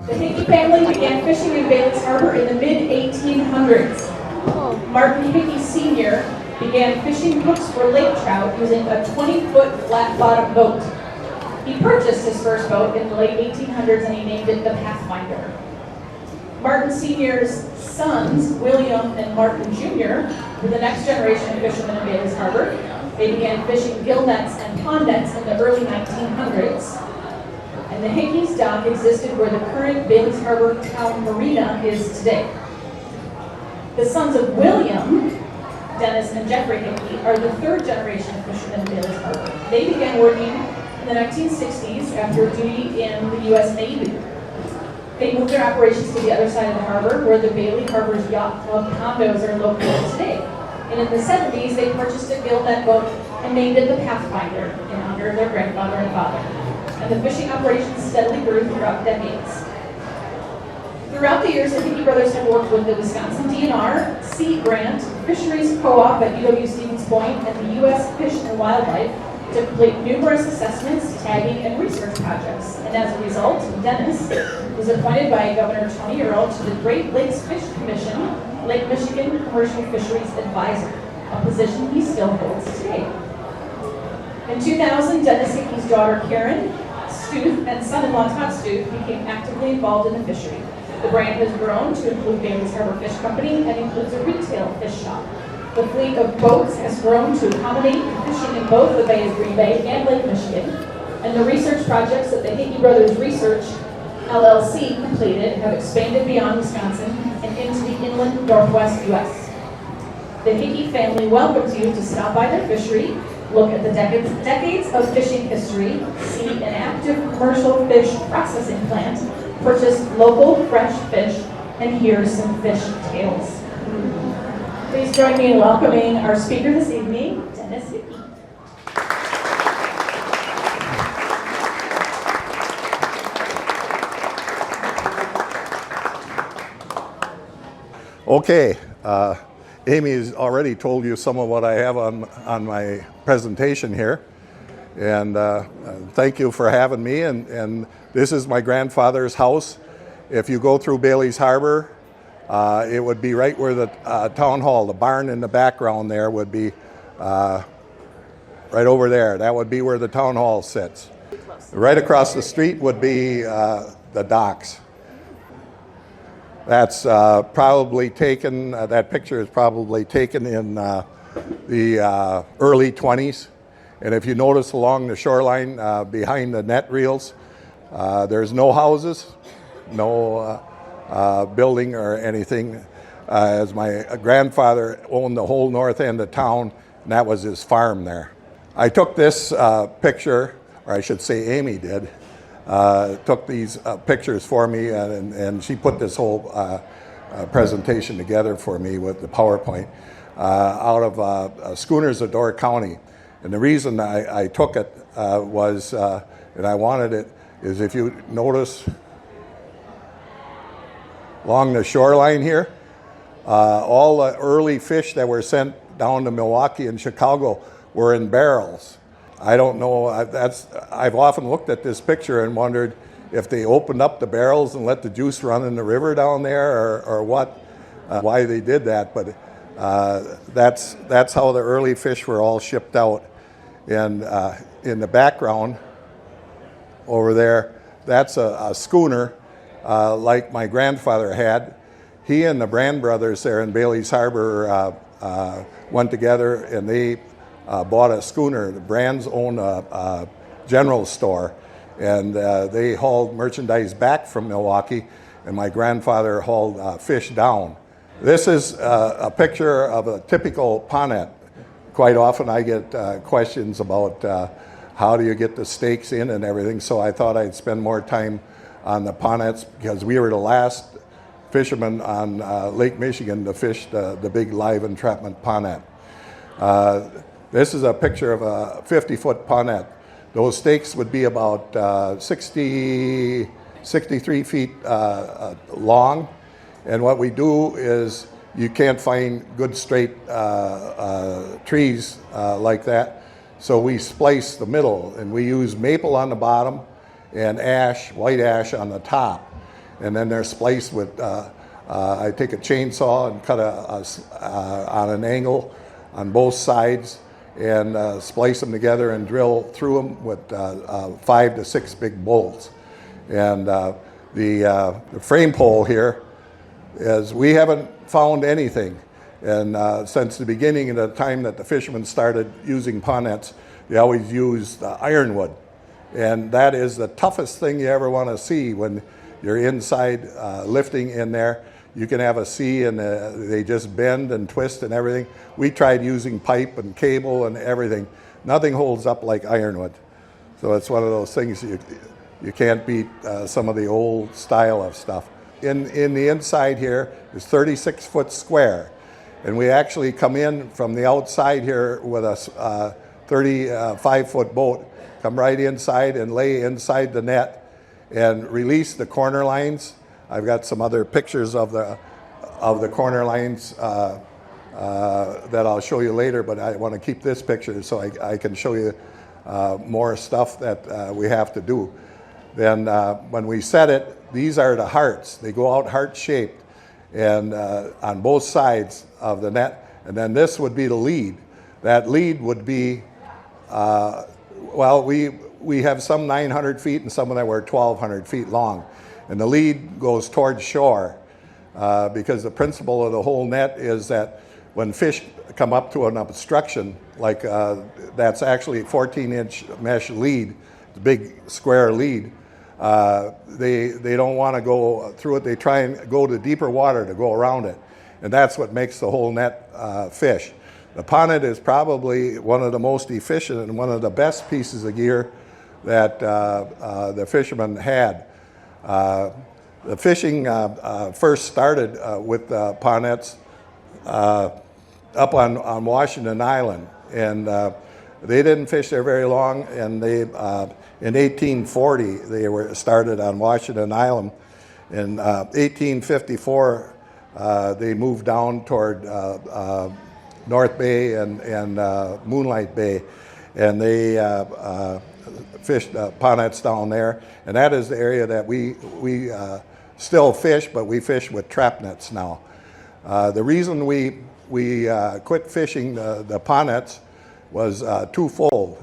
The Hickey family began fishing in Bailey's Harbor in the mid-1800s. Martin Hickey Sr. began fishing hooks for lake trout using a 20-foot flat-bottom boat. He purchased his first boat in the late 1800s and he named it the Pathfinder. Martin Sr.'s sons, William and Martin Jr., were the next generation of fishermen in Bailey's Harbor. They began fishing gill nets and pond nets in the early 1900s. And the Hickey's dock existed where the current Bailey's Harbor Town Marina is today. The sons of William, Dennis and Jeffrey Hickey, are the third generation of fishermen in Bailey's Harbor. They began working in the 1960s after duty in the U.S. Navy. They moved their operations to the other side of the harbor, where the Bailey Harbor's Yacht Club condos are located today. And in the 70s, they purchased a gill net boat and named it the Pathfinder in honor of their grandfather and father. And the fishing operations steadily grew throughout decades. Throughout the years, the Hickey brothers have worked with the Wisconsin DNR, Sea Grant, Fisheries Co-op at UW Stevens Point, and the U.S. Fish and Wildlife to complete numerous assessments, tagging, and research projects. And as a result, Dennis was appointed by Governor Tony Earl to the Great Lakes Fish Commission, Lake Michigan Commercial Fisheries Advisor, a position he still holds today. In 2000, Dennis Hickey's daughter Karen Stuth and son-in-law Todd Stuth became actively involved in the fishery. The brand has grown to include Bailey's Harbor Fish Company and includes a retail fish shop. The fleet of boats has grown to accommodate fishing in both the Bay of Green Bay and Lake Michigan, and the research projects that the Hickey Brothers Research LLC completed have expanded beyond Wisconsin and into the inland northwest U.S. The Hickey family welcomes you to stop by their fishery, look at the decades of fishing history, see an active commercial fish processing plant, purchase local fresh fish, and hear some fish tales. Please join me in welcoming our speaker this evening, Dennis Hickey. Okay, Amy has already told you some of what I have on my presentation here, and thank you for having me. And this is my grandfather's house. If you go through Bailey's Harbor, it would be right where the town hall, the barn in the background there would be right over there. That would be where the town hall sits. Right across the street would be the docks. That's probably taken, that picture is probably taken in the early 20s. And if you notice along the shoreline behind the net reels, there's no houses, no building or anything, as my grandfather owned the whole north end of town, and that was his farm there. I took this picture, or I should say Amy did, took these pictures for me, and she put this whole presentation together for me with the PowerPoint out of Schooners of Door County. And the reason I took it was, and I wanted it, is if you notice along the shoreline here, all the early fish that were sent down to Milwaukee and Chicago were in barrels. I don't know, I've often looked at this picture and wondered if they opened up the barrels and let the juice run in the river down there, or what, why they did that. But that's how the early fish were all shipped out. And in the background over there, that's a schooner like my grandfather had. He and the Brand brothers there in Bailey's Harbor went together, and they bought a schooner. The Brands own a general store, and they hauled merchandise back from Milwaukee, and my grandfather hauled fish down. This is a picture of a typical ponnet. Quite often I get questions about how do you get the stakes in and everything, so I thought I'd spend more time on the ponnets, because we were the last fishermen on Lake Michigan to fish the big live entrapment ponnet. This is a picture of a 50-foot ponnet. Those stakes would be about 63 feet long, and what we do is, you can't find good straight trees like that, so we splice the middle, and we use maple on the bottom and ash, white ash on the top. and then they're spliced with, I take a chainsaw and cut on an angle on both sides, and splice them together and drill through them with 5 to 6 big bolts. And the frame pole here is, we haven't found anything. And since the beginning of the time that the fishermen started using ponnets, they always used ironwood. And that is the toughest thing you ever want to see when you're inside lifting in there. You can have a sea and they just bend and twist and everything. We tried using pipe and cable and everything. Nothing holds up like ironwood. So it's one of those things you can't beat some of the old style of stuff. In the inside here is 36 foot square. And we actually come in from the outside here with a 35 foot boat, come right inside and lay inside the net and release the corner lines. I've got some other pictures of the corner lines that I'll show you later, but I want to keep this picture so I can show you more stuff that we have to do. Then when we set it, these are the hearts. They go out heart-shaped and on both sides of the net. And then this would be the lead. That lead would be, well, we have some 900 feet and some of them were 1,200 feet long. And the lead goes towards shore because the principle of the whole net is that when fish come up to an obstruction, like that's actually a 14-inch mesh lead, big square lead, they don't want to go through it. They try and go to deeper water to go around it. And that's what makes the whole net fish. The ponnet is probably one of the most efficient and one of the best pieces of gear that the fishermen had. The fishing first started with ponnets up on Washington Island, and they didn't fish there very long. And they, in 1840, they were started on Washington Island. In 1854, they moved down toward North Bay and Moonlight Bay, and they fished ponnets down there. And that is the area that we still fish, but we fish with trap nets now. The reason we quit fishing the ponnets was twofold.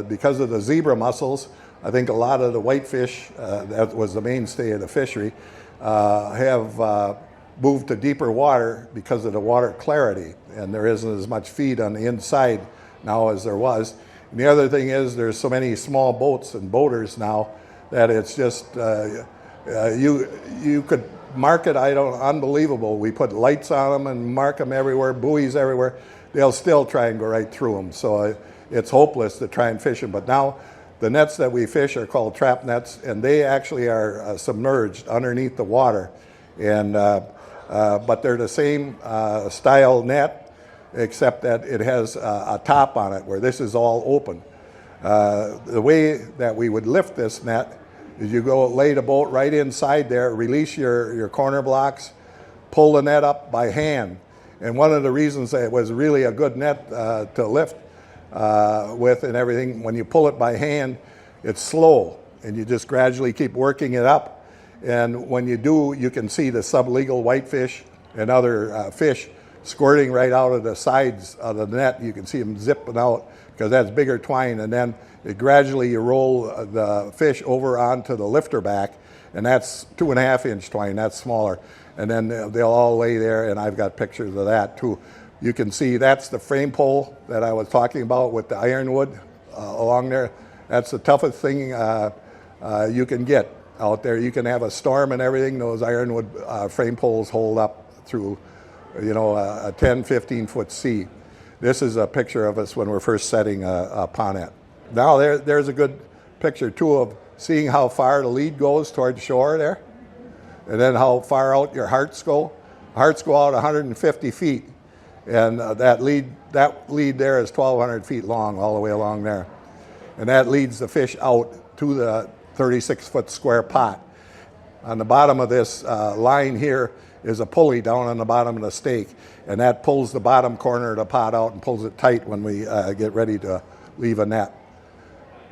Because of the zebra mussels, I think a lot of the whitefish, that was the mainstay of the fishery, have moved to deeper water because of the water clarity, and there isn't as much feed on the inside now as there was. And the other thing is there's so many small boats and boaters now that it's just, you could mark it, unbelievable. We put lights on them and mark them everywhere, buoys everywhere. They'll still try and go right through them. So it's hopeless to try and fish them. But now the nets that we fish are called trap nets, and they actually are submerged underneath the water. And but they're the same style net, except that it has a top on it where this is all open. The way that we would lift this net is you go lay the boat right inside there, release your corner blocks, pull the net up by hand. And one of the reasons that it was really a good net to lift with and everything, when you pull it by hand, it's slow, and you just gradually keep working it up. And when you do, you can see the sublegal whitefish and other fish squirting right out of the sides of the net. You can see them zipping out because that's bigger twine. And then gradually you roll the fish over onto the lifter back, and that's 2.5-inch twine. That's smaller. And then they'll all lay there, and I've got pictures of that too. You can see that's the frame pole that I was talking about with the ironwood along there. That's the toughest thing you can get out there. You can have a storm and everything. Those ironwood frame poles hold up through, a 10, 15-foot sea. This is a picture of us when we're first setting a ponnet. Now there's a good picture too of seeing how far the lead goes towards shore there, and then how far out your hearts go. Hearts go out 150 feet, and that lead there is 1,200 feet long all the way along there, and that leads the fish out to the 36-foot square pot. On the bottom of this line here is a pulley down on the bottom of the stake, and that pulls the bottom corner of the pot out and pulls it tight when we get ready to leave a net.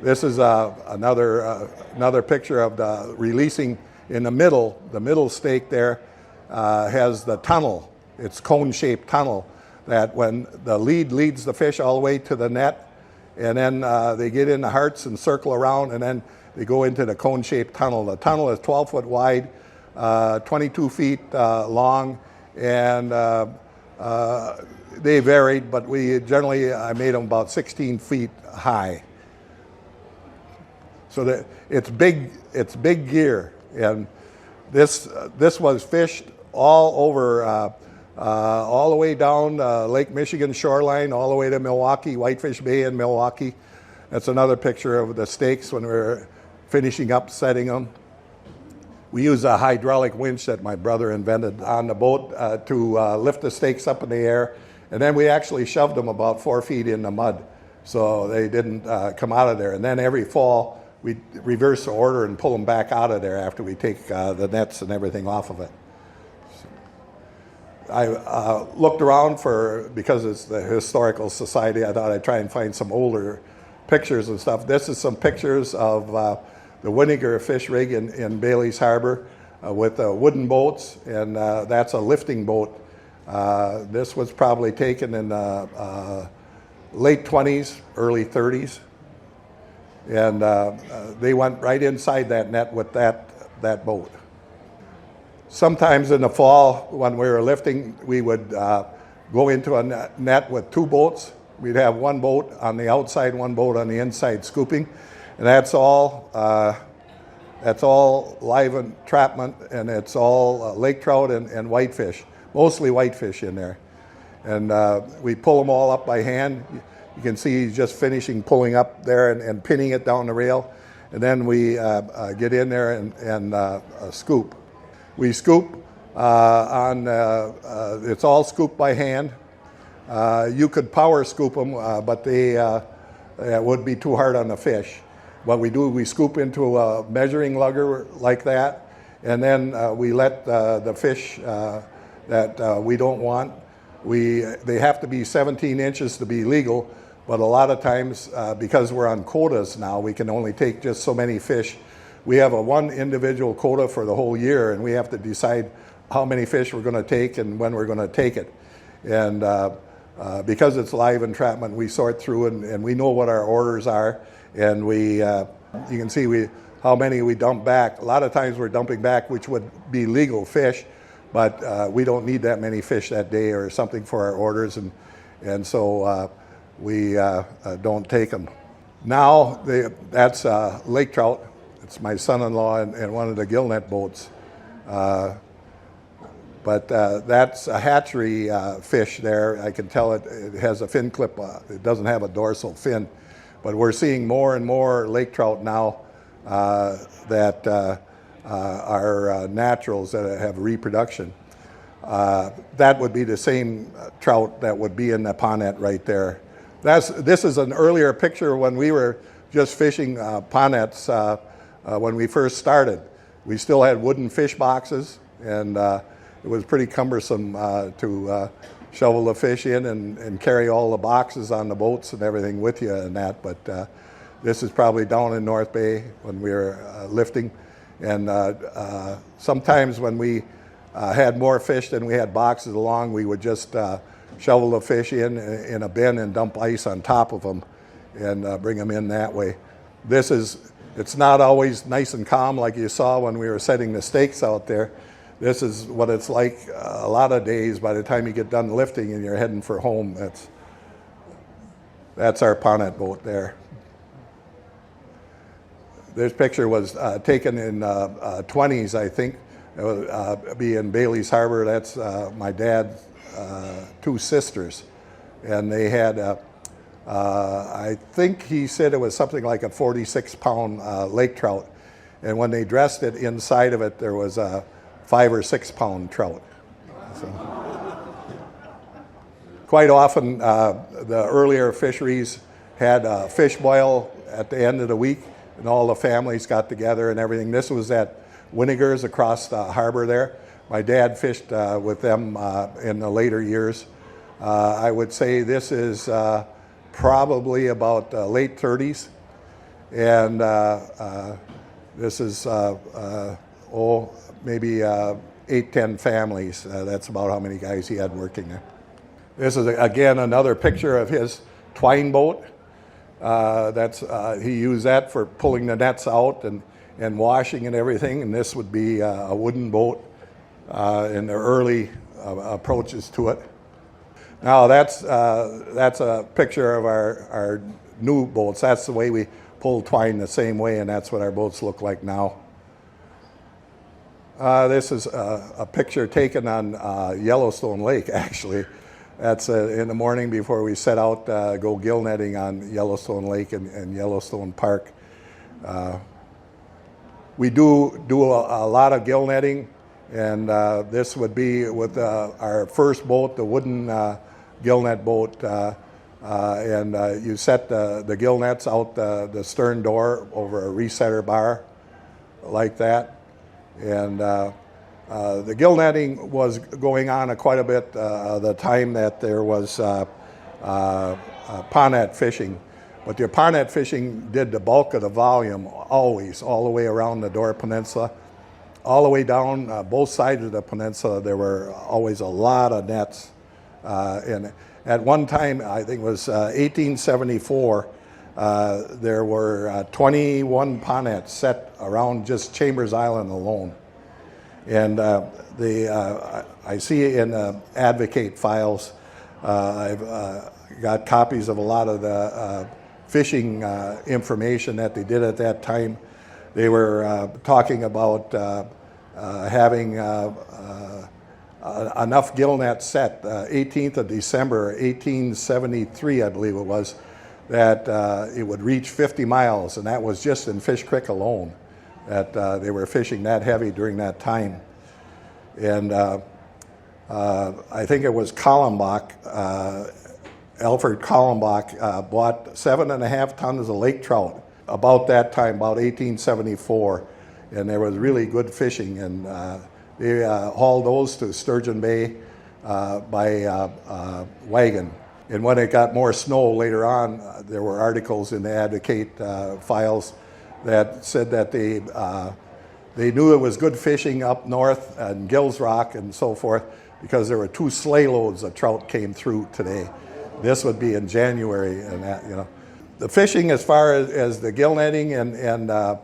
This is another picture of the releasing in the middle stake there has the tunnel. It's cone-shaped tunnel that when the lead leads the fish all the way to the net, and then they get in the hearts and circle around, and then they go into the cone-shaped tunnel. The tunnel is 12 foot wide, 22 feet long, and they varied, but I made them about 16 feet high. So that it's big gear, and this was fished all over, all the way down Lake Michigan shoreline, all the way to Milwaukee, Whitefish Bay in Milwaukee. That's another picture of the stakes when we were finishing up setting them. We use a hydraulic winch that my brother invented on the boat to lift the stakes up in the air, and then we actually shoved them about 4 feet in the mud so they didn't come out of there. And then every fall we reverse the order and pull them back out of there after we take the nets and everything off of it. I looked around because it's the Historical Society, I thought I'd try and find some older pictures and stuff. This is some pictures of the Winiger fish rig in Bailey's Harbor with wooden boats, and that's a lifting boat. This was probably taken in late 20s, early 30s. And they went right inside that net with that boat. Sometimes in the fall, when we were lifting, we would go into a net with two boats. We'd have one boat on the outside, one boat on the inside scooping, and that's all live entrapment, and it's all lake trout and whitefish, mostly whitefish in there. And we pull them all up by hand. You can see he's just finishing pulling up there and pinning it down the rail. And then we get in there and scoop. We scoop it's all scooped by hand. You could power scoop them, but it would be too hard on the fish. What we do, we scoop into a measuring lugger like that, and then we let the fish that we don't want, they have to be 17 inches to be legal. But a lot of times, because we're on quotas now, we can only take just so many fish. We have one individual quota for the whole year, and we have to decide how many fish we're going to take and when we're going to take it. And because it's live entrapment, we sort through and we know what our orders are. And you can see how many we dump back. A lot of times we're dumping back, which would be legal fish, but we don't need that many fish that day or something for our orders, and so we don't take them. Now that's lake trout. It's my son-in-law and one of the gillnet boats. But that's a hatchery fish there. I can tell it has a fin clip. It doesn't have a dorsal fin. But we're seeing more and more lake trout now that are naturals that have reproduction. That would be the same trout that would be in the ponnet right there. This is an earlier picture when we were just fishing ponnets when we first started. We still had wooden fish boxes, and it was pretty cumbersome to shovel the fish in and carry all the boxes on the boats and everything with you and that. But this is probably down in North Bay when we were lifting. And sometimes when we had more fish than we had boxes along, we would just shovel the fish in a bin and dump ice on top of them and bring them in that way. It's not always nice and calm like you saw when we were setting the stakes out there. This is what it's like a lot of days. By the time you get done lifting and you're heading for home, that's our ponnet boat there. This picture was taken in 20s, I think. It would be in Bailey's Harbor. That's my dad's two sisters. And they had, I think he said it was something like a 46-pound lake trout. And when they dressed it, inside of it, there was a 5 or 6 pound trout. So, quite often, the earlier fisheries had a fish boil at the end of the week, and all the families got together and everything. This was at Winiger's across the harbor there. My dad fished with them in the later years. I would say this is probably about late 30s, and this is maybe 8, 10 families. That's about how many guys he had working there. This is, again, another picture of his twine boat. He used that for pulling the nets out and washing and everything, and this would be a wooden boat in the early approaches to it. Now that's a picture of our new boats. That's the way we pull twine the same way, and that's what our boats look like now. This is a picture taken on Yellowstone Lake, actually. That's in the morning before we set out go gill netting on Yellowstone Lake and Yellowstone Park. We do a lot of gill netting, and this would be with our first boat, the wooden gill net boat, and you set the gill nets out the stern door over a resetter bar like that. And the gill netting was going on quite a bit the time that there was ponnet fishing. But the ponnet fishing did the bulk of the volume always, all the way around the Door Peninsula. All the way down both sides of the peninsula, there were always a lot of nets. And at one time, I think it was 1874, there were 21 ponnets set around just Chambers Island alone. And I see in Advocate files, I've got copies of a lot of the fishing information that they did at that time. They were talking about having enough gill nets set, 18th of December, 1873, I believe it was, that it would reach 50 miles, and that was just in Fish Creek alone, that they were fishing that heavy during that time. And I think it was Kallenbach, Alfred Kallenbach bought 7.5 tons of lake trout about that time, about 1874, and there was really good fishing, and they hauled those to Sturgeon Bay by wagon. And when it got more snow later on, there were articles in the Advocate files that said that they knew it was good fishing up north and Gills Rock and so forth because there were 2 sleigh loads of trout came through today. This would be in January, and that, you know. The fishing as far as the gill netting and the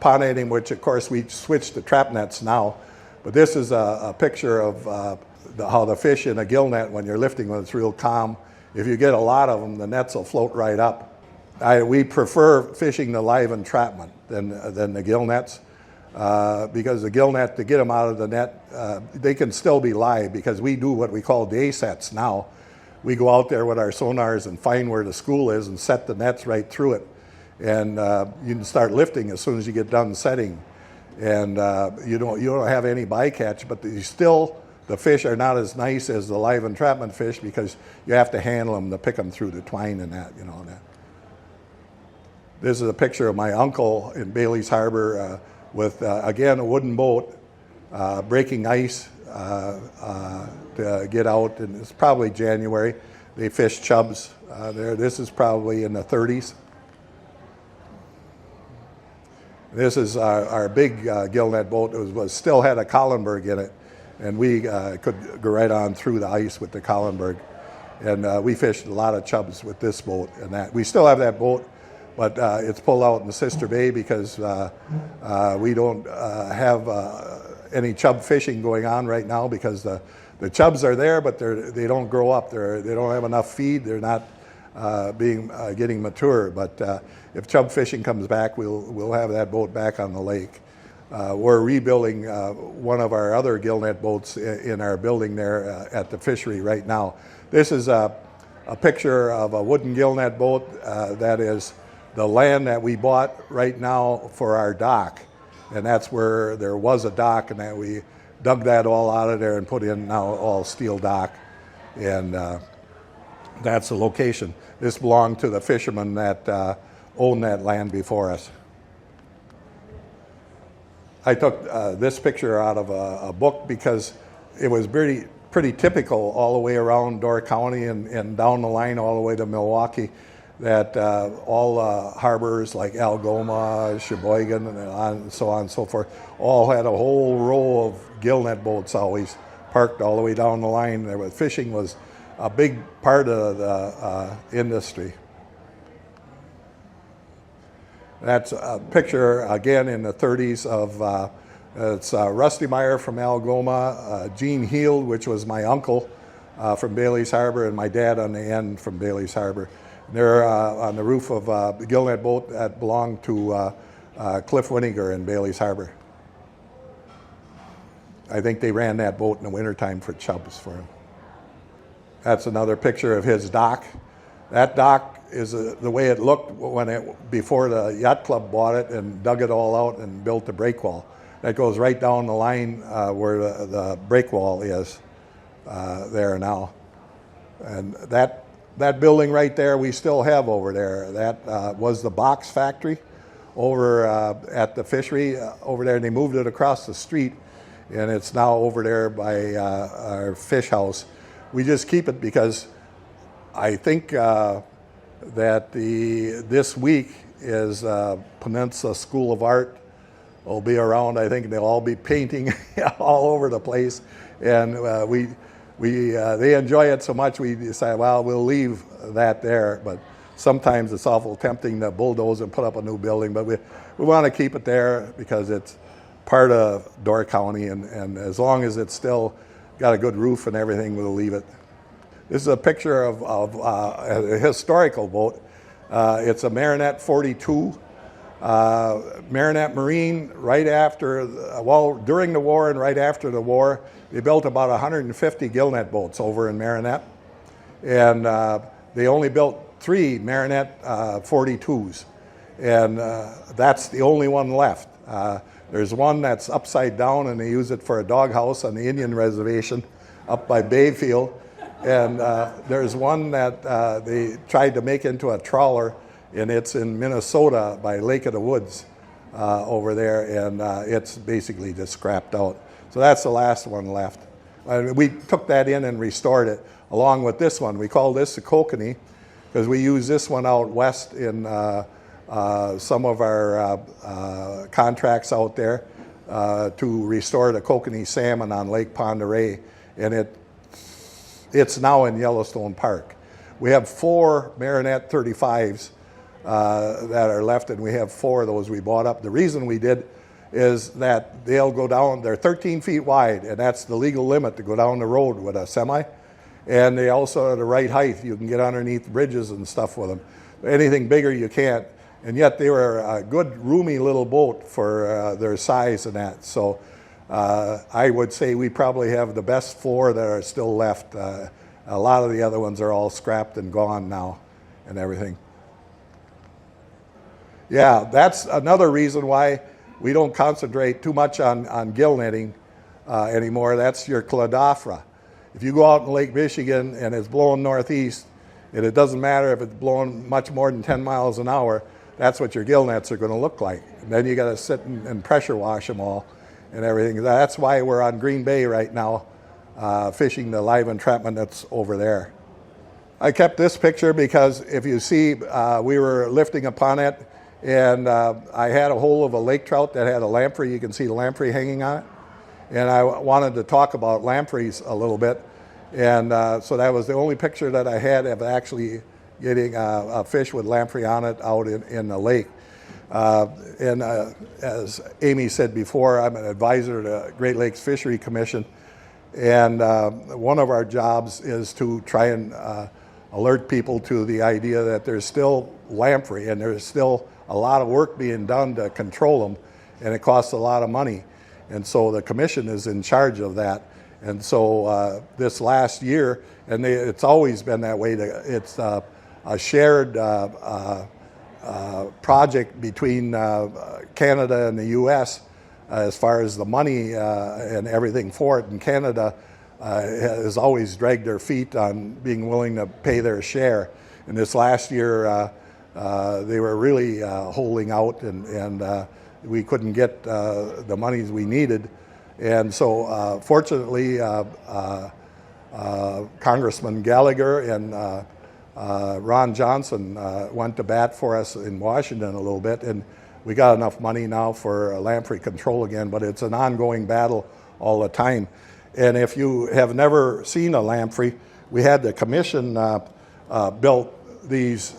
pond netting, which of course we switched to trap nets now, but this is a picture of how the fish in a gill net, when you're lifting when it's real calm, if you get a lot of them, the nets will float right up. We prefer fishing the live entrapment than the gill nets because the gill net, to get them out of the net, they can still be live because we do what we call day sets now. We go out there with our sonars and find where the school is and set the nets right through it. And you can start lifting as soon as you get done setting. And you don't have any bycatch, but the fish are not as nice as the live entrapment fish because you have to handle them to pick them through the twine and that, you know. This is a picture of my uncle in Bailey's Harbor with, again, a wooden boat breaking ice to get out, and it's probably January. They fish chubs there. This is probably in the 30s. This is our big gill net boat. It still had a Kallenberg in it, and we could go right on through the ice with the Kallenberg. And we fished a lot of chubs with this boat. And that we still have that boat, but it's pulled out in the Sister Bay because we don't have any chub fishing going on right now because the chubs are there, but they don't grow up. They don't have enough feed. They're not getting mature. But if chub fishing comes back, we'll have that boat back on the lake. We're rebuilding one of our other gill net boats in our building there at the fishery right now. This is a picture of a wooden gill net boat that is the land that we bought right now for our dock. And that's where there was a dock, and that we dug that all out of there and put in now all steel dock. And that's the location. This belonged to the fishermen that owned that land before us. I took this picture out of a book because it was pretty typical all the way around Door County and down the line all the way to Milwaukee. that all harbors like Algoma, Sheboygan, and so on and so forth, all had a whole row of gillnet boats always parked all the way down the line. Fishing was a big part of the industry. That's a picture, again, in the 30s of, it's Rusty Meyer from Algoma, Gene Heald, which was my uncle from Bailey's Harbor, and my dad on the end from Bailey's Harbor. They're on the roof of the gillnet boat that belonged to Cliff Winiger in Bailey's Harbor. I think they ran that boat in the wintertime for chubs for him. That's another picture of his dock. That dock is the way it looked before the yacht club bought it and dug it all out and built the breakwall. That goes right down the line where the breakwall is there now. And that building right there we still have over there. That was the box factory over at the fishery over there, and they moved it across the street, and it's now over there by our fish house. We just keep it because I think that this week is Peninsula School of Art will be around. I think they'll all be painting all over the place, and they enjoy it so much we decide, well, we'll leave that there. But sometimes it's awful tempting to bulldoze and put up a new building, but we want to keep it there because it's part of Door County, and as long as it's still got a good roof and everything, we'll leave it. This is a picture of a historical boat. It's a Marinette 42. Marinette Marine, right after, during the war and right after the war, they built about 150 gillnet boats over in Marinette. And they only built 3 Marinette 42s. And that's the only one left. There's one that's upside down, and they use it for a doghouse on the Indian reservation up by Bayfield. And there's one that they tried to make into a trawler, and it's in Minnesota by Lake of the Woods over there, and it's basically just scrapped out. So that's the last one left. We took that in and restored it along with this one. We call this the Kokanee because we use this one out west in some of our contracts out there to restore the Kokanee salmon on Lake Pend Oreille, and it's now in Yellowstone Park. We have 4 Marinette 35s that are left, and we have 4 of those we bought up. The reason we did is that they'll go down, they're 13 feet wide, and that's the legal limit to go down the road with a semi. And they also are the right height. You can get underneath bridges and stuff with them. Anything bigger you can't. And yet they were a good, roomy little boat for their size and that. So I would say we probably have the best 4 that are still left. A lot of the other ones are all scrapped and gone now and everything. Yeah, that's another reason why we don't concentrate too much on gill netting anymore. That's your Cladophora. If you go out in Lake Michigan and it's blowing northeast, and it doesn't matter if it's blowing much more than 10 miles an hour, that's what your gill nets are going to look like. And then you got to sit and pressure wash them all and everything. That's why we're on Green Bay right now, fishing the live entrapment that's over there. I kept this picture because if you see, we were lifting upon it, and I had a hole of a lake trout that had a lamprey. You can see the lamprey hanging on it. And I wanted to talk about lampreys a little bit. And so that was the only picture that I had of actually getting a fish with lamprey on it out in the lake. And as Amy said before, I'm an advisor to the Great Lakes Fishery Commission. And one of our jobs is to try and alert people to the idea that there's still lamprey and there's still a lot of work being done to control them, and it costs a lot of money. And so the commission is in charge of that. And so this last year, and it's always been that way, it's a shared project between Canada and the U.S. As far as the money and everything for it. And Canada has always dragged their feet on being willing to pay their share. And this last year, they were really holding out, and we couldn't get the monies we needed. And so fortunately, Congressman Gallagher and Ron Johnson went to bat for us in Washington a little bit, and we got enough money now for lamprey control again, but it's an ongoing battle all the time. And if you have never seen a lamprey, we had the commission built these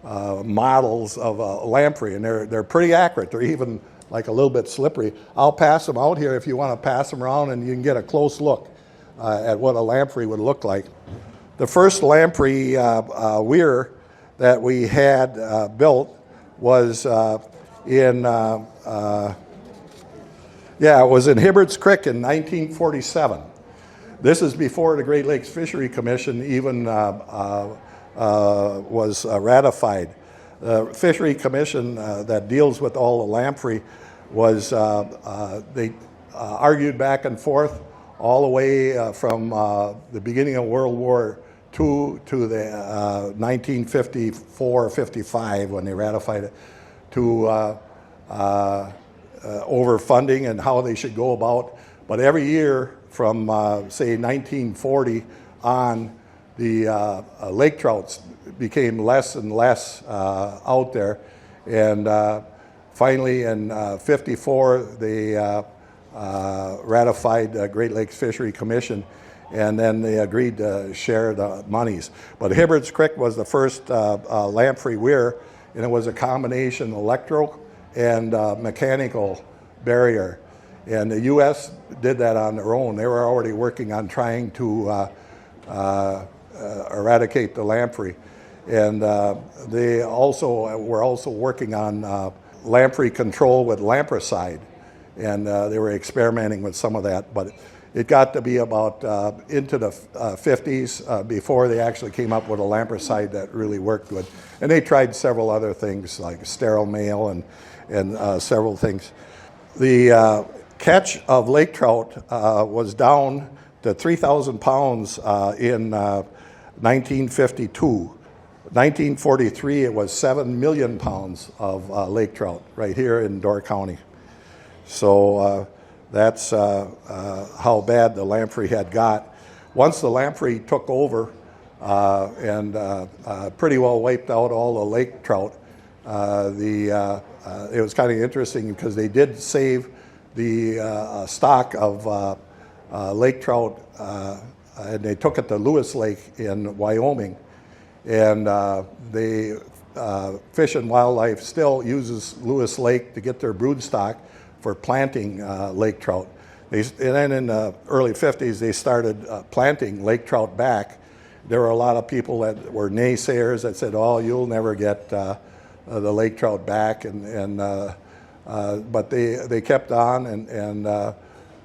models of a lamprey, and they're pretty accurate. They're even like a little bit slippery. I'll pass them out here if you want to pass them around, and you can get a close look at what a lamprey would look like. The first lamprey weir that we had built was in Hibbert's Creek in 1947. This is before the Great Lakes Fishery Commission even was ratified. The Fishery Commission that deals with all the lamprey was, they argued back and forth all the way from the beginning of World War II to the 1954-55 when they ratified it, to overfunding and how they should go about. But every year from, say, 1940 on, the lake trouts became less and less out there. And finally in 54, they ratified the Great Lakes Fishery Commission, and then they agreed to share the monies. But Hibbert's Creek was the first lamprey weir, and it was a combination electrical and mechanical barrier. And the U.S. did that on their own. They were already working on trying to eradicate the lamprey. And they also were working on lamprey control with lampricide. And they were experimenting with some of that. But it got to be about into the 50s before they actually came up with a lampricide that really worked good. And they tried several other things like sterile male and several things. The catch of lake trout was down to 3,000 pounds in 1952. 1943, it was 7 million pounds of lake trout right here in Door County. So that's how bad the lamprey had got. Once the lamprey took over and pretty well wiped out all the lake trout, it was kind of interesting because they did save the stock of lake trout, and they took it to Lewis Lake in Wyoming. And Fish and Wildlife still uses Lewis Lake to get their brood stock for planting lake trout. And then in the early 50s, they started planting lake trout back. There were a lot of people that were naysayers that said, "Oh, you'll never get the lake trout back," but they kept on, and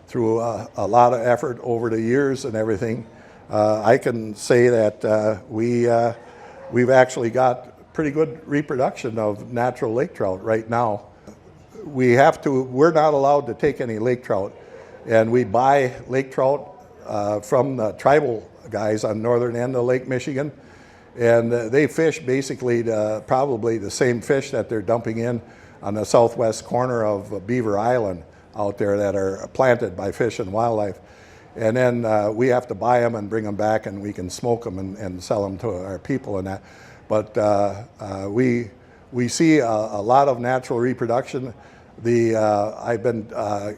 through a lot of effort over the years and everything, I can say that we've actually got pretty good reproduction of natural lake trout right now. We're not allowed to take any lake trout, and we buy lake trout from the tribal guys on the northern end of Lake Michigan, and they fish basically probably the same fish that they're dumping in on the southwest corner of Beaver Island out there that are planted by Fish and Wildlife. And then we have to buy them and bring them back, and we can smoke them and sell them to our people and that. But we see a lot of natural reproduction. I've been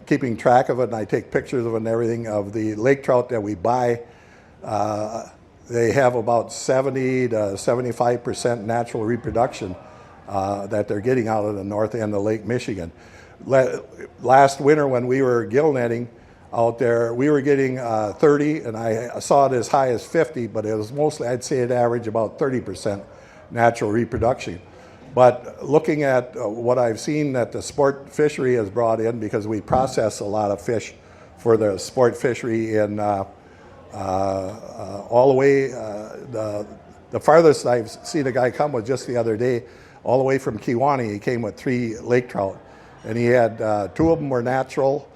keeping track of it, and I take pictures of it and everything, of the lake trout that we buy. They have about 70 to 75% natural reproduction that they're getting out of the north end of Lake Michigan. Last winter when we were gill netting out there, we were getting 30, and I saw it as high as 50, but it was mostly, I'd say it averaged about 30% natural reproduction. But looking at what I've seen that the sport fishery has brought in, because we process a lot of fish for the sport fishery in all the way, the farthest I've seen a guy come was just the other day, all the way from Kewaunee. He came with 3 lake trout, and he had 2 of them were natural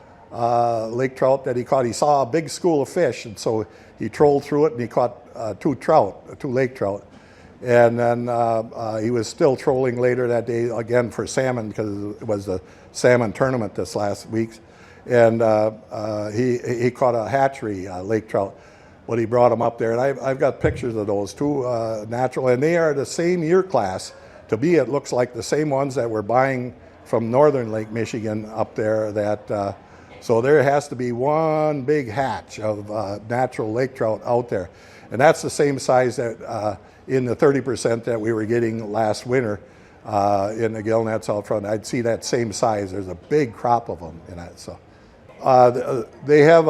lake trout that he caught. He saw a big school of fish, and so he trolled through it, and he caught 2 lake trout. And then he was still trolling later that day again for salmon, because it was the salmon tournament this last week. And he caught a hatchery lake trout. but he brought them up there. And I've got pictures of those too, natural, and they are the same year class. To me, it looks like the same ones that we're buying from northern Lake Michigan up there. So there has to be one big hatch of natural lake trout out there. And that's the same size that in the 30% that we were getting last winter in the gill nets out front. I'd see that same size. There's a big crop of them in that. So they have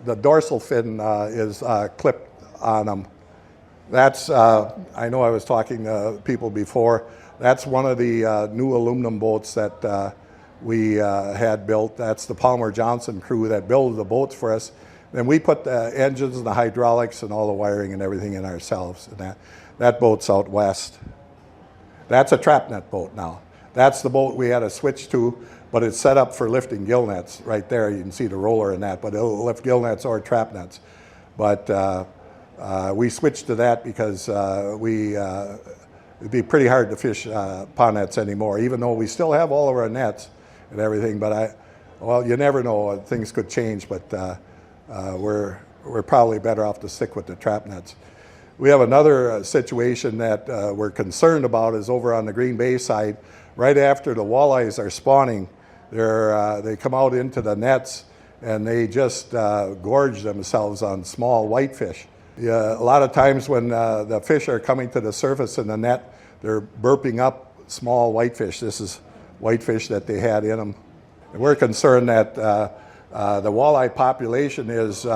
the dorsal fin is clipped on them. That's, I know I was talking to people before, that's one of the new aluminum boats that we had built. That's the Palmer Johnson crew that built the boats for us. And we put the engines and the hydraulics and all the wiring and everything in ourselves. And that boat's out west. That's a trap net boat now. That's the boat we had to switch to, but it's set up for lifting gill nets right there. You can see the roller in that, but it'll lift gill nets or trap nets. But we switched to that because it'd be pretty hard to fish pond nets anymore, even though we still have all of our nets and everything. But well, you never know. Things could change, but we're probably better off to stick with the trap nets. We have another situation that we're concerned about is over on the Green Bay side. Right after the walleyes are spawning, they come out into the nets and they just gorge themselves on small whitefish. Yeah, a lot of times when the fish are coming to the surface in the net, they're burping up small whitefish. This is whitefish that they had in them. And we're concerned that the walleye population is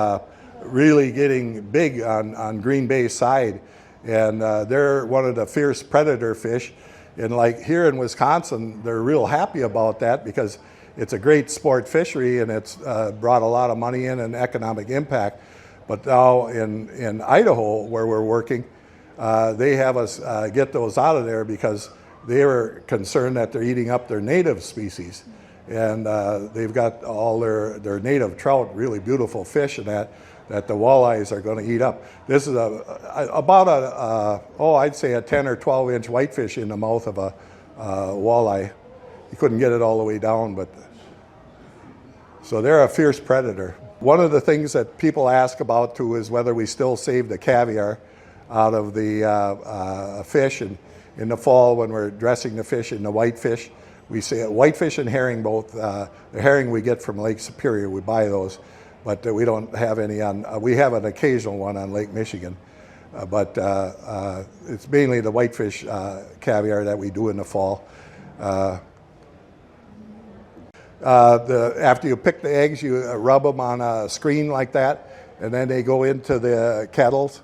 really getting big on Green Bay side, and they're one of the fierce predator fish. And like here in Wisconsin, they're real happy about that because it's a great sport fishery and it's brought a lot of money in and economic impact. But now in Idaho, where we're working, they have us get those out of there because they were concerned that they're eating up their native species. And they've got all their native trout, really beautiful fish, and that the walleyes are going to eat up. This is about I'd say a 10 or 12 inch whitefish in the mouth of a walleye. You couldn't get it all the way down, but so they're a fierce predator. One of the things that people ask about too is whether we still save the caviar out of the fish, and in the fall when we're dressing the fish in the whitefish. We say whitefish and herring both. The herring we get from Lake Superior, we buy those, but we don't have any on. We have an occasional one on Lake Michigan, but it's mainly the whitefish caviar that we do in the fall. After you pick the eggs, you rub them on a screen like that, and then they go into the kettles,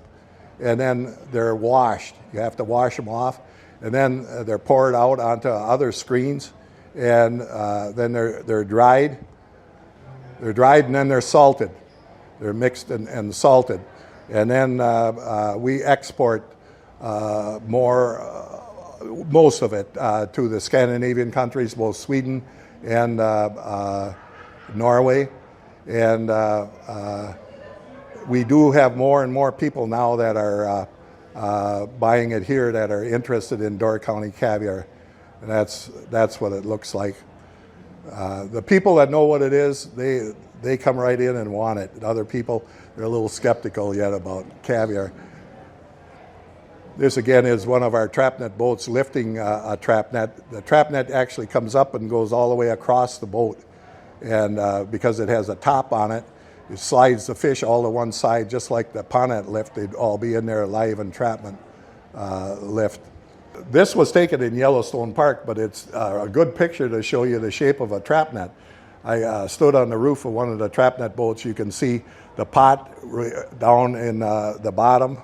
and then they're washed. You have to wash them off, and then they're poured out onto other screens, and then they're dried. They're dried, and then they're salted. They're mixed and salted, and then we export most of it to the Scandinavian countries, both Sweden and Norway, and we do have more and more people now that are buying it here that are interested in Door County caviar, and that's what it looks like. The people that know what it is, they come right in and want it. Other people, they're a little skeptical yet about caviar. This again is one of our trap net boats lifting a trap net. The trap net actually comes up and goes all the way across the boat, and because it has a top on it, it slides the fish all to one side, just like the pond net lift. They'd all be in there live entrapment lift. This was taken in Yellowstone Park, but it's a good picture to show you the shape of a trap net. I stood on the roof of one of the trap net boats. You can see the pot down in the bottom,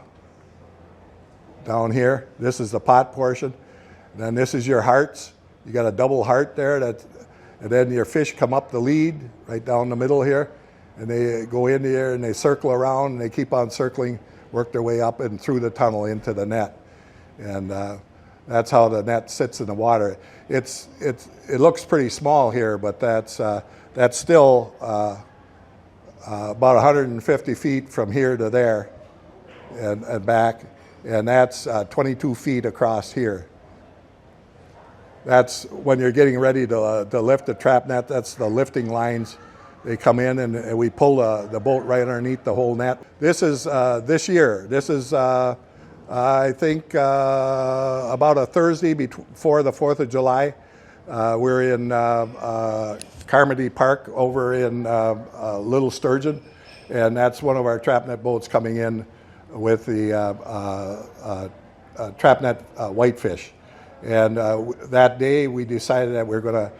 down here. This is the pot portion. And then this is your hearts. You got a double heart there, and then your fish come up the lead, right down the middle here, and they go in here and they circle around and they keep on circling, work their way up and through the tunnel into the net. And that's how the net sits in the water. It looks pretty small here, but that's still about 150 feet from here to there and back, and that's 22 feet across here. That's when you're getting ready to lift the trap net. That's the lifting lines They come in and we pull the boat right underneath the whole net. This is this year. This is, I think, about a Thursday before the 4th of July. We're in Carmody Park over in Little Sturgeon, and that's one of our trap net boats coming in with the trap net whitefish. And that day we decided that we're going to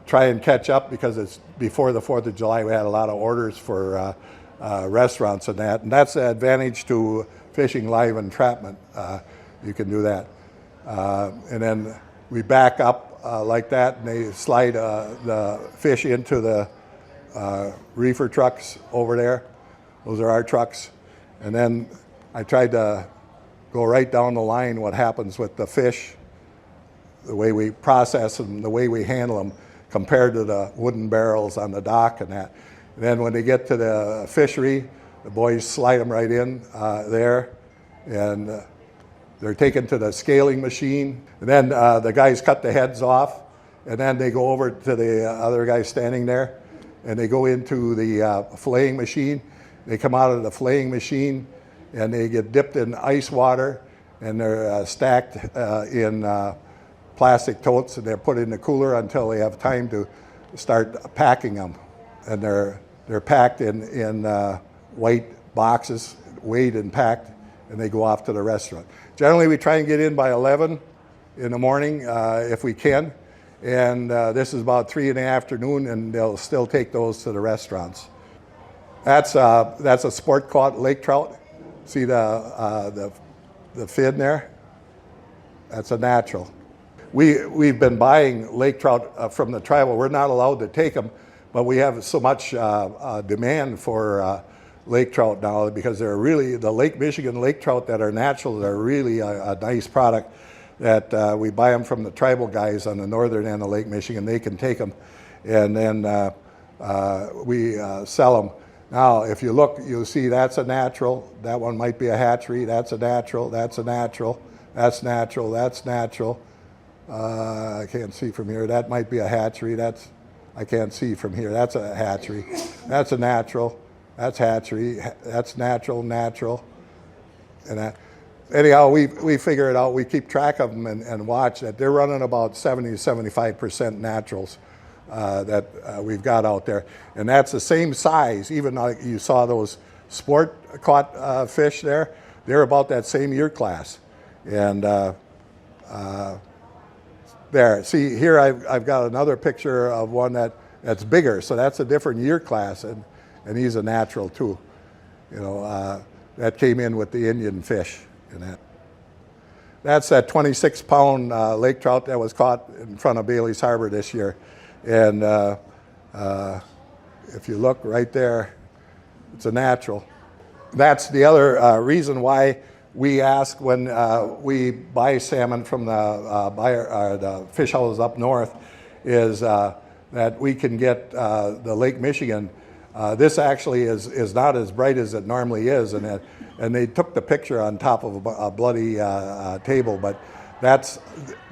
try and catch up because it's before the 4th of July. We had a lot of orders for restaurants and that. And that's the advantage to fishing live entrapment. You can do that. And then we back up like that, and they slide the fish into the reefer trucks over there. Those are our trucks. And then I tried to go right down the line what happens with the fish, the way we process them, the way we handle them, compared to the wooden barrels on the dock and that. And then when they get to the fishery, the boys slide them right in there, and they're taken to the scaling machine. And then the guys cut the heads off, and then they go over to the other guy standing there, and they go into the filleting machine. They come out of the filleting machine, and they get dipped in ice water, and they're stacked in plastic totes, and they're put in the cooler until they have time to start packing them. And they're packed in white boxes, weighed and packed, and they go off to the restaurant. Generally, we try and get in by 11 in the morning if we can, and this is about 3 in the afternoon, and they'll still take those to the restaurants. That's a sport caught lake trout. See the fin there? That's a natural. We've been buying lake trout from the tribal. We're not allowed to take them, but we have so much demand for lake trout now because they're really, the Lake Michigan lake trout that are natural are really a nice product that we buy them from the tribal guys on the northern end of Lake Michigan. They can take them, and then we sell them. Now, if you look, you'll see that's a natural. That one might be a hatchery. That's a natural. That's a natural. That's natural. That's natural. I can't see from here. That might be a hatchery. I can't see from here. That's a hatchery. That's a natural. That's hatchery. That's natural, natural. And that. Anyhow, we figure it out. We keep track of them and watch that. They're running about 70 to 75% naturals that we've got out there. And that's the same size, even though you saw those sport caught fish there. They're about that same year class. And there, see here I've got another picture of one that's bigger, so that's a different year class, and he's a natural too. You know, that came in with the Indian fish in that. That's that 26-pound lake trout that was caught in front of Bailey's Harbor this year. And if you look right there, it's a natural. That's the other reason why we ask when we buy salmon from the fish houses up north is that we can get the Lake Michigan. This actually is not as bright as it normally is, and they took the picture on top of a bloody table, but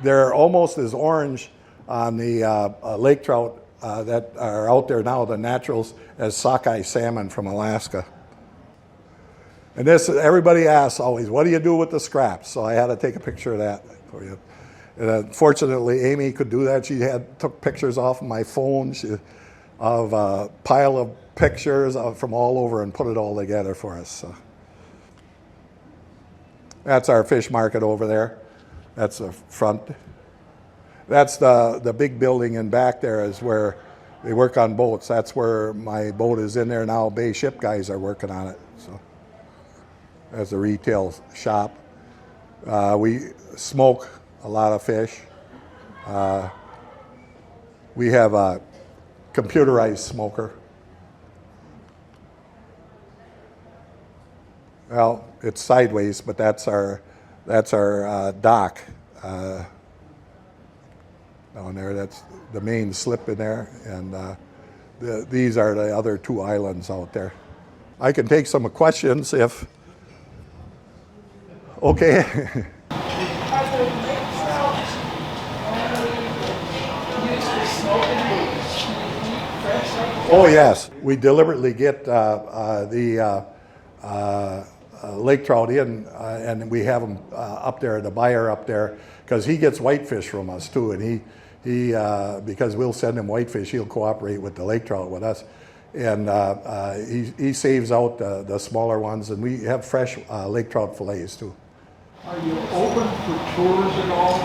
they're almost as orange on the lake trout that are out there now, the naturals, as sockeye salmon from Alaska. And this, everybody asks always, what do you do with the scraps? So I had to take a picture of that for you. And fortunately, Amy could do that. She took pictures off of my phone of a pile of pictures from all over and put it all together for us. So. That's our fish market over there. That's the front. That's the big building in back there is where they work on boats. That's where my boat is in there now. Bay Ship guys are working on it. So. As a retail shop. We smoke a lot of fish. We have a computerized smoker. Well, it's sideways, but that's our dock down there. That's the main slip in there, and these are the other two islands out there. I can take some questions if. Okay. Are the lake trout only used for smoking? Fresh like Oh, yes. We deliberately get the lake trout in, and we have them up there, the buyer up there, because he gets whitefish from us too, and he because we'll send him whitefish, he'll cooperate with the lake trout with us, and he saves out the smaller ones, and we have fresh lake trout fillets too. Are you open for tours at all?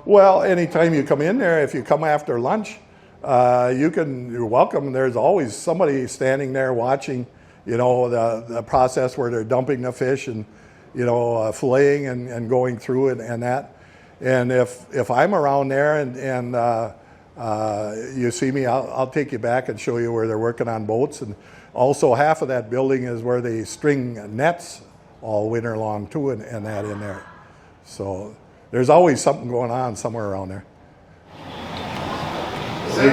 Well, anytime you come in there, if you come after lunch, you're welcome. There's always somebody standing there watching, the process where they're dumping the fish and, filleting and going through it and that. And if I'm around there and you see me, I'll take you back and show you where they're working on boats. And also half of that building is where they string nets all winter long too, and that in there. So there's always something going on somewhere around there. Are there,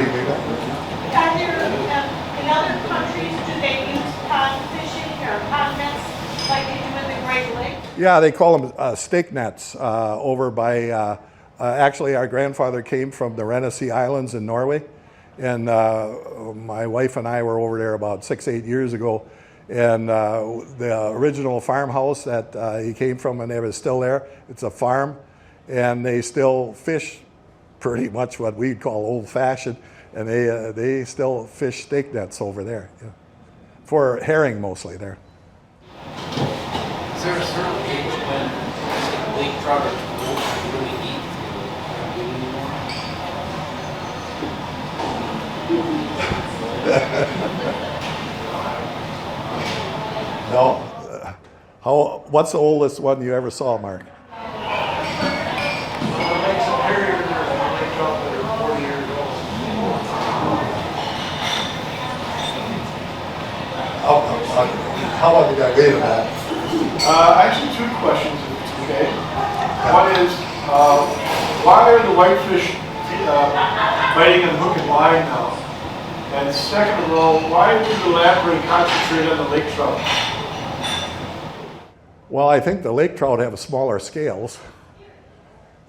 in other countries, do they use pond fishing or pond nets like they do in the Great Lakes? Yeah, they call them stake nets over by, actually our grandfather came from the Rennesy Islands in Norway, and my wife and I were over there about 6-8 years ago, and the original farmhouse that he came from, and it was still there. It's a farm, and they still fish pretty much what we'd call old-fashioned, and they still fish stake nets over there, for herring mostly there. Is there a certain age when lake trout are really eat? No. What's the oldest one you ever saw, Mark? Lake Superior, there's one lake trout that are 40 years old. How long did I wait on that? Actually, two questions, if it's okay. One is, why are the whitefish biting on hook and line now? And second of all, why did the lamprey concentrate on the lake trout? Well, I think the lake trout have smaller scales,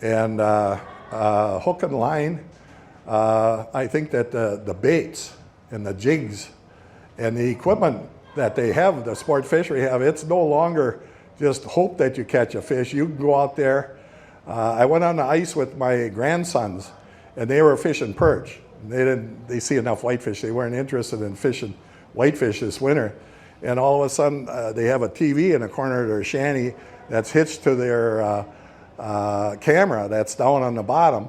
and hook and line. I think that the baits and the jigs and the equipment that they have, the sport fishery have, it's no longer just hope that you catch a fish. You can go out there. I went on the ice with my grandsons, and they were fishing perch. They see enough whitefish. They weren't interested in fishing whitefish this winter. And all of a sudden, they have a TV in the corner of their shanty that's hitched to their camera that's down on the bottom.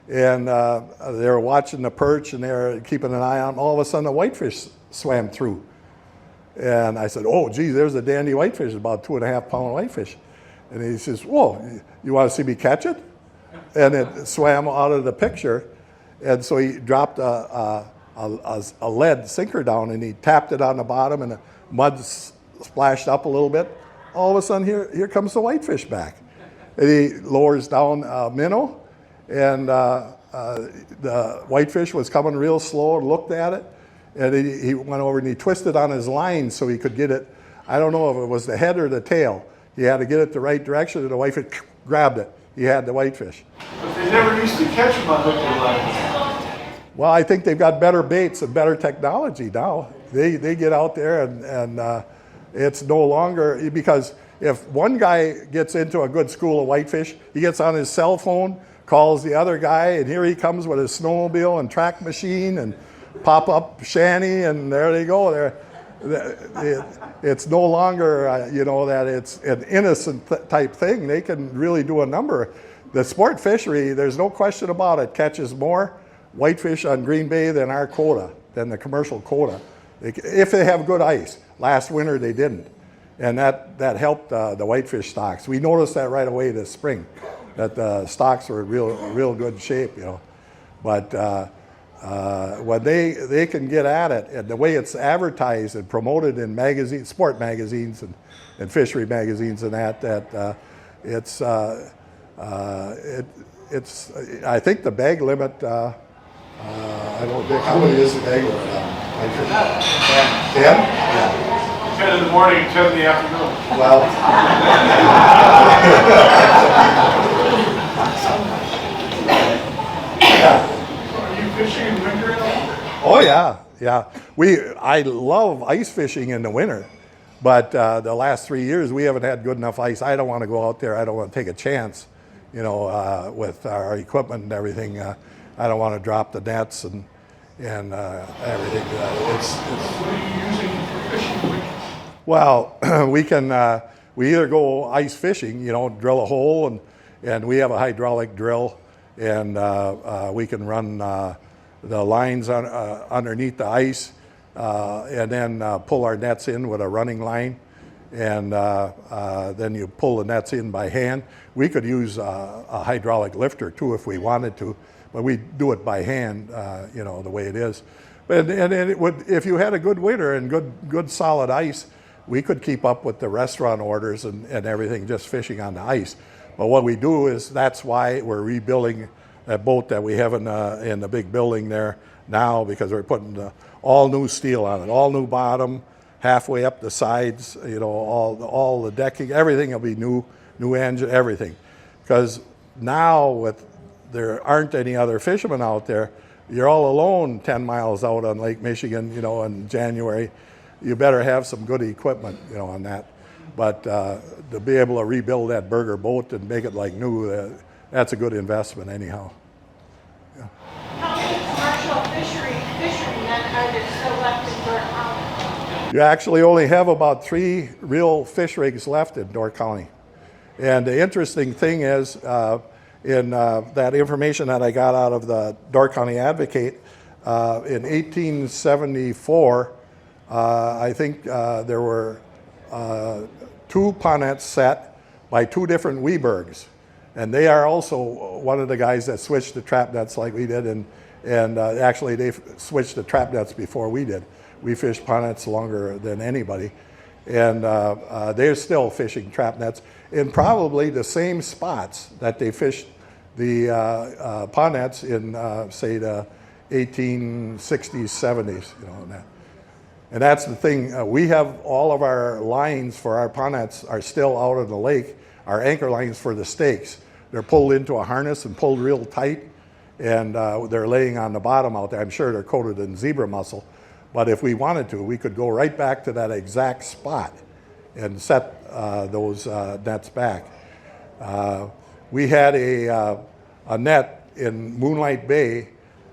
And they're watching the perch, and they're keeping an eye on. All of a sudden, a whitefish swam through. And I said, oh, gee, there's a dandy whitefish, about 2.5 pound whitefish. And he says, whoa, you want to see me catch it? And it swam out of the picture. And so he dropped a lead sinker down, and he tapped it on the bottom, and the mud splashed up a little bit. All of a sudden, here comes the whitefish back. And he lowers down a minnow, and the whitefish was coming real slow, and looked at it, and he went over and he twisted on his line so he could get it. I don't know if it was the head or the tail. He had to get it the right direction, and the whitefish grabbed it. He had the whitefish. But they never used to catch them on hook and line. Well, I think they've got better baits and better technology now. They get out there, and it's no longer, because if one guy gets into a good school of whitefish, he gets on his cell phone, calls the other guy, and here he comes with his snowmobile and track machine and pop-up shanty, and there they go. It's no longer, that it's an innocent type thing. They can really do a number. The sport fishery, there's no question about it, catches more whitefish on Green Bay than our quota, than the commercial quota, if they have good ice. Last winter they didn't, and that helped the whitefish stocks. We noticed that right away this spring, that the stocks were in real good shape, But when they can get at it, and the way it's advertised and promoted in magazines, sport magazines and fishery magazines, and it's I think the bag limit. I don't think, how many is the bag limit? 10? Yeah. 10 in the morning, 10 in the afternoon. Well. Yeah. Are you fishing in winter at all? Oh yeah, yeah. I love ice fishing in the winter, but the last 3 years we haven't had good enough ice. I don't want to go out there. I don't want to take a chance, with our equipment and everything. I don't want to drop the nets and everything. What are you using for fishing? Well, we either go ice fishing, drill a hole, and we have a hydraulic drill, and we can run the lines underneath the ice, and then pull our nets in with a running line, and then you pull the nets in by hand. We could use a hydraulic lifter too if we wanted to, but we do it by hand, the way it is. And it would, if you had a good winter and good solid ice, we could keep up with the restaurant orders and everything, just fishing on the ice. But what we do is, that's why we're rebuilding that boat that we have in the big building there now, because we're putting all new steel on it, all new bottom, halfway up the sides, all the decking, everything will be new engine, everything. Because now there aren't any other fishermen out there. You're all alone 10 miles out on Lake Michigan, in January. You better have some good equipment, on that. But to be able to rebuild that Burger boat and make it like new, that's a good investment anyhow. Yeah. How many commercial fishermen are there still left in Door County? You actually only have about 3 real fish rigs left in Door County. And the interesting thing is, in that information that I got out of the Door County Advocate, in 1874, I think there were 2 ponets set by 2 different Webergs. And they are also one of the guys that switched to trap nets like we did. And actually, they switched to trap nets before we did. We fished ponnets longer than anybody. And they're still fishing trap nets in probably the same spots that they fished the ponnets in, say, the 1860s, 70s, And that's the thing. We have all of our lines for our ponnets are still out of the lake. Our anchor lines for the stakes, they're pulled into a harness and pulled real tight, and they're laying on the bottom out there. I'm sure they're coated in zebra mussel, but if we wanted to, we could go right back to that exact spot and set those nets back. We had a net in Moonlight Bay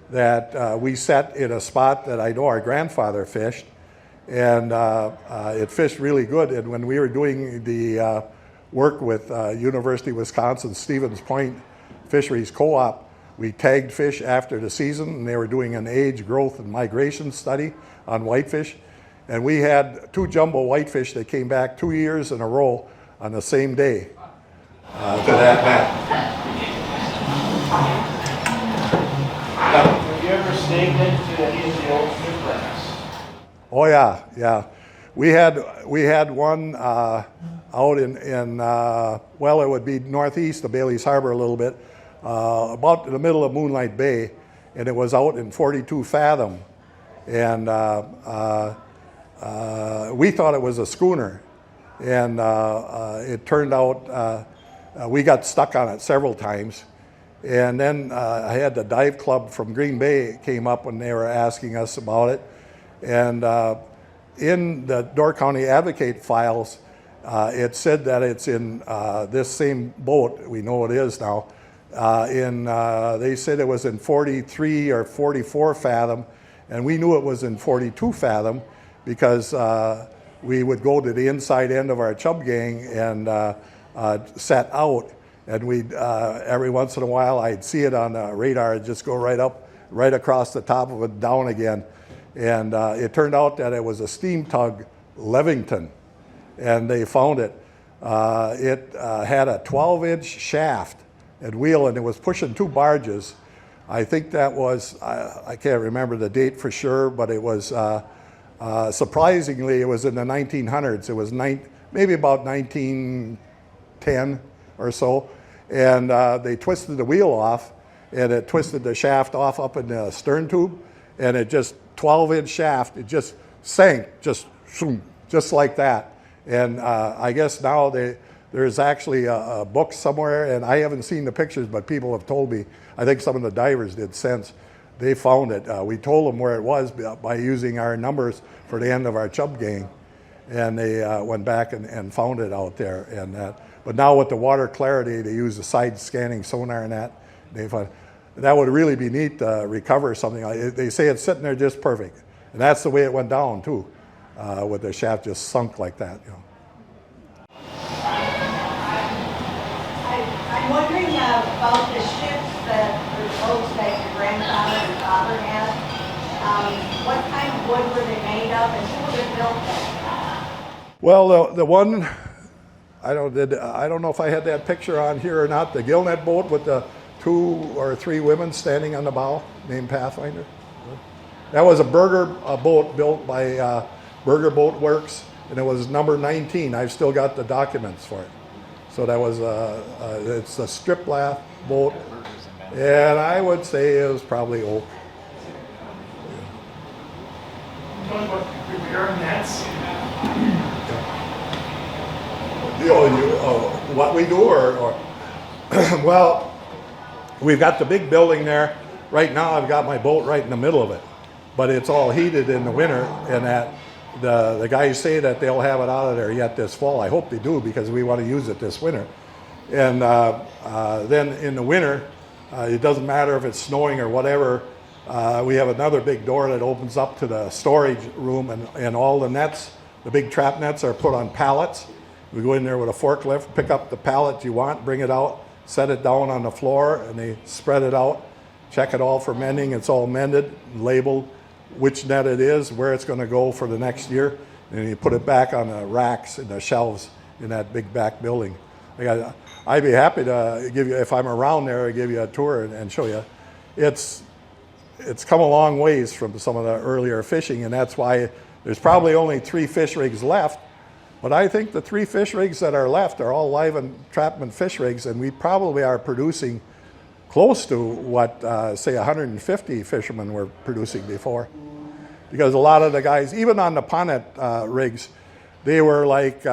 that we set in a spot that I know our grandfather fished, and it fished really good. And when we were doing the work with University of Wisconsin Stevens Point Fisheries Co-op, we tagged fish after the season, and they were doing an age, growth, and migration study on whitefish. And we had 2 jumbo whitefish that came back 2 years in a row on the same day to that net. Have you ever snaked into any of the old shipwrecks? Oh yeah. We had one out in well, it would be northeast of Bailey's Harbor a little bit, about in the middle of Moonlight Bay, and it was out in 42 fathom, and we thought it was a schooner, and it turned out we got stuck on it several times. And then I had the dive club from Green Bay came up when they were asking us about it. And in the Door County Advocate files, it said that it's in this same boat, we know it is now, they said it was in 43 or 44 fathom, and we knew it was in 42 fathom because we would go to the inside end of our chub gang and set out. And we'd, every once in a while, I'd see it on the radar and just go right up, right across the top of it, down again. And it turned out that it was a steam tug, Levington, and they found it. It had a 12-inch shaft and wheel, and it was pushing 2 barges. I think that was, I can't remember the date for sure, but it was, surprisingly, it was in the 1900s. It was maybe about 1910 or so. And they twisted the wheel off, and it twisted the shaft off up in the stern tube, and it just 12-inch shaft. It just sank, just like that. And I guess now there's actually a book somewhere, and I haven't seen the pictures, but people have told me. I think some of the divers did since they found it. We told them where it was by using our numbers for the end of our chub gang, and they went back and found it out there. And but now with the water clarity, they use the side scanning sonar and that. They found that would really be neat to recover something. They say it's sitting there just perfect, and that's the way it went down too, with the shaft just sunk like that. You know. I'm wondering about the ships that, or boats that your grandfather and father had. What kind of wood were they made of, and who would have built them? Well, the one, I don't know if I had that picture on here or not. The Gillnet boat with the 2 or 3 women standing on the bow, named Pathfinder. That was a Berger boat built by Berger Boat Works, and it was number 19. I've still got the documents for it. So that was it's a strip lath boat, and I would say it was probably oak. Talking about repair nets. What we do, or well, we've got the big building there. Right now, I've got my boat right in the middle of it, but it's all heated in the winter, and that the guys say that they'll have it out of there yet this fall. I hope they do, because we want to use it this winter. And then in the winter, it doesn't matter if it's snowing or whatever. We have another big door that opens up to the storage room, and all the nets, the big trap nets, are put on pallets. We go in there with a forklift, pick up the pallet you want, bring it out, set it down on the floor, and they spread it out, check it all for mending. It's all mended, labeled, which net it is, where it's going to go for the next year, and you put it back on the racks and the shelves in that big back building. I'd be happy to give you, if I'm around there, I'd give you a tour and show you. It's come a long ways from some of the earlier fishing, and that's why there's probably only 3 fish rigs left. But I think the 3 fish rigs that are left are all live and trapman fish rigs, and we probably are producing close to what, say, 150 fishermen were producing before. Because a lot of the guys, even on the Ponnet rigs, they were like 2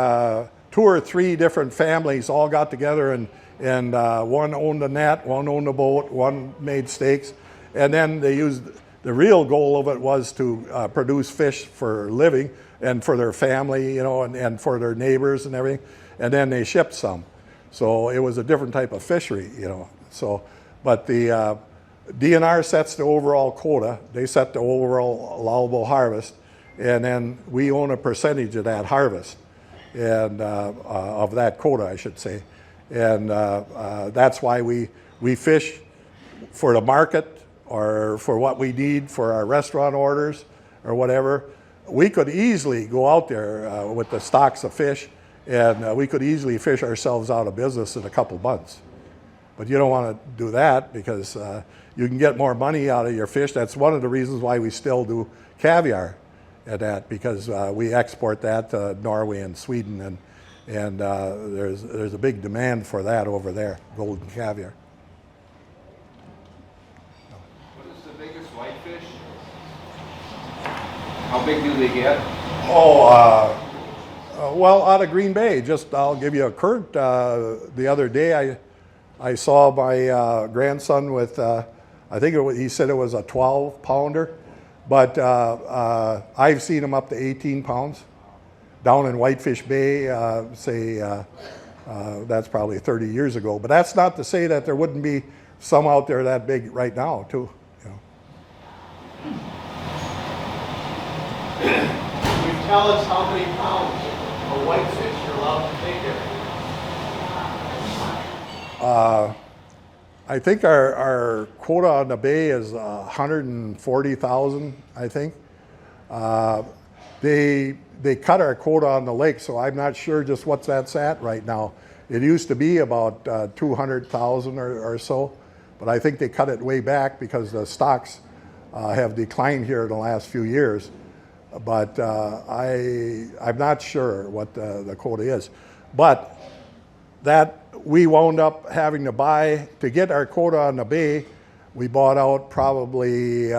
or 3 different families all got together, and one owned the net, one owned the boat, one made steaks. And then they used, the real goal of it was to produce fish for a living and for their family, you know, and for their neighbors and everything. And then they shipped some. So it was a different type of fishery, you know. So, but the DNR sets the overall quota. They set the overall allowable harvest, and then we own a percentage of that harvest, and of that quota, I should say. And that's why we fish for the market or for what we need for our restaurant orders or whatever. We could easily go out there with the stocks of fish, and we could easily fish ourselves out of business in a couple months. But you don't want to do that, because you can get more money out of your fish. That's one of the reasons why we still do caviar at that, because we export that to Norway and Sweden, and there's a big demand for that over there, golden caviar. What is the biggest whitefish? How big do they get? Well, out of Green Bay, I'll give you a current. The other day I saw my grandson with, I think he said it was a 12-pounder, but I've seen him up to 18 pounds down in Whitefish Bay, that's probably 30 years ago. But that's not to say that there wouldn't be some out there that big right now, too. You know. Can you tell us how many pounds of whitefish you're allowed to take there? I think our quota on the bay is 140,000, I think. They cut our quota on the lake, so I'm not sure just what that's at right now. It used to be about 200,000 or so, but I think they cut it way back because the stocks have declined here in the last few years. But I'm not sure what the quota is. But that we wound up having to buy, to get our quota on the bay, we bought out probably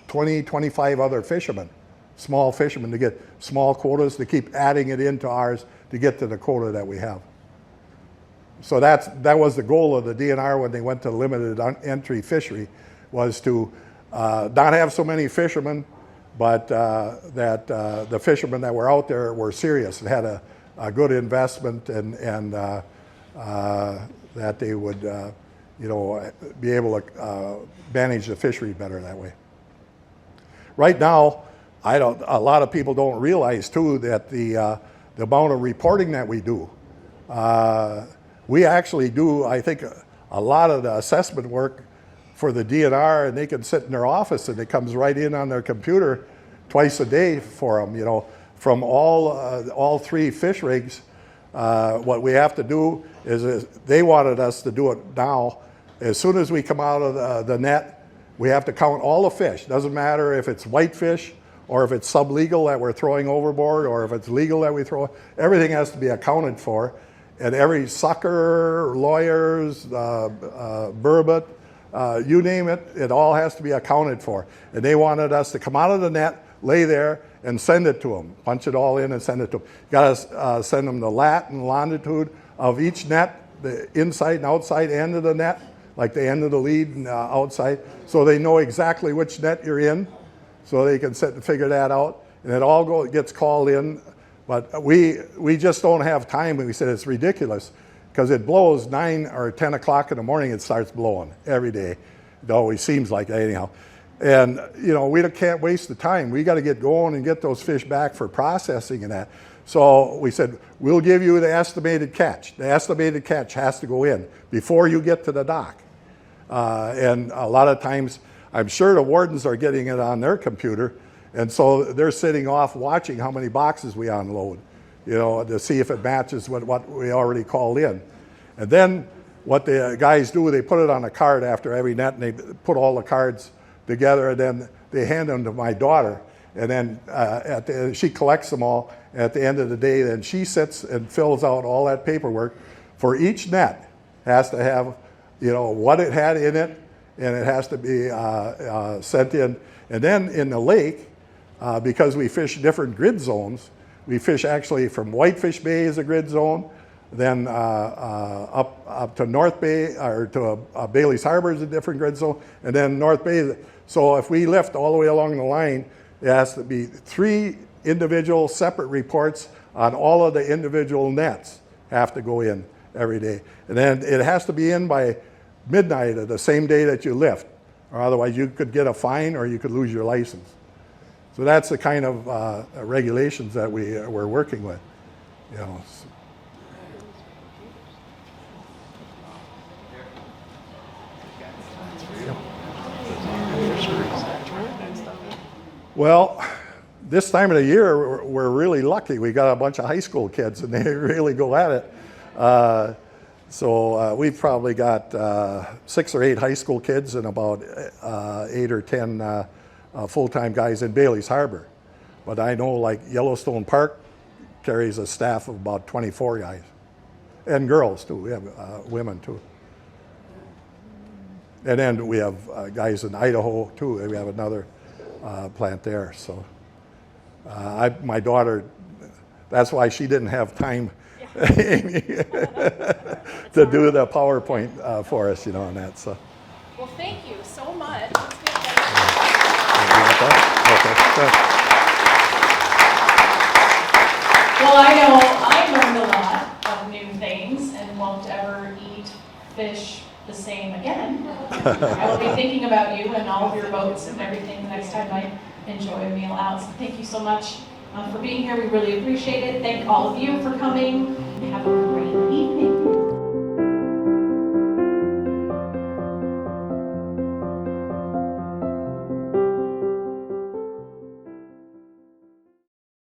20, 25 other fishermen, small fishermen, to get small quotas, to keep adding it into ours to get to the quota that we have. So that was the goal of the DNR when they went to limited entry fishery, was to not have so many fishermen, but that the fishermen that were out there were serious and had a good investment, and that they would, be able to manage the fishery better that way. Right now, a lot of people don't realize too that the amount of reporting that we do. We actually do, I think, a lot of the assessment work for the DNR, and they can sit in their office and it comes right in on their computer twice a day for them, from all 3 fish rigs. What we have to do is they wanted us to do it now. As soon as we come out of the net, we have to count all the fish. Doesn't matter if it's whitefish or if it's sublegal that we're throwing overboard or if it's legal that we throw. Everything has to be accounted for. And every sucker, lawyers, burbot, you name it, it all has to be accounted for. And they wanted us to come out of the net, lay there, and send it to them. Punch it all in and send it to them. You got to send them the lat and longitude of each net, the inside and outside end of the net, like the end of the lead and outside, so they know exactly which net you're in, so they can sit and figure that out. And it all gets called in. But we just don't have time. And we said it's ridiculous because it blows 9 or 10 o'clock in the morning. It starts blowing every day. It always seems like that anyhow. And we can't waste the time. We got to get going and get those fish back for processing and that. So we said we'll give you the estimated catch. The estimated catch has to go in before you get to the dock. And a lot of times, I'm sure the wardens are getting it on their computer. And so they're sitting off watching how many boxes we unload, to see if it matches with what we already called in. And then what the guys do, they put it on a card after every net, and they put all the cards together, and then they hand them to my daughter. And then she collects them all. And at the end of the day, then she sits and fills out all that paperwork. For each net, has to have, what it had in it, and it has to be sent in. And then in the lake, because we fish different grid zones, we fish actually from Whitefish Bay as a grid zone, then up to North Bay, or to Bailey's Harbor is a different grid zone, and then North Bay. So if we lift all the way along the line, it has to be 3 individual separate reports on all of the individual nets have to go in every day. And then it has to be in by midnight of the same day that you lift, or otherwise you could get a fine or you could lose your license. So that's the kind of regulations that we're working with. Well, this time of the year, we're really lucky. We got a bunch of high school kids, and they really go at it. So we've probably got 6 or 8 high school kids and about 8 or 10 full-time guys in Bailey's Harbor. But I know like Yellowstone Park carries a staff of about 24 guys. And girls too, we have women too. And then we have guys in Idaho too. We have another plant there. So my daughter, that's why she didn't have time to do the PowerPoint for us, on that. So. Well, thank you so much. Well, I know I learned a lot of new things and won't ever eat fish the same again. I will be thinking about you and all of your boats and everything the next time I enjoy a meal out. So thank you so much for being here. We really appreciate it. Thank all of you for coming. Have a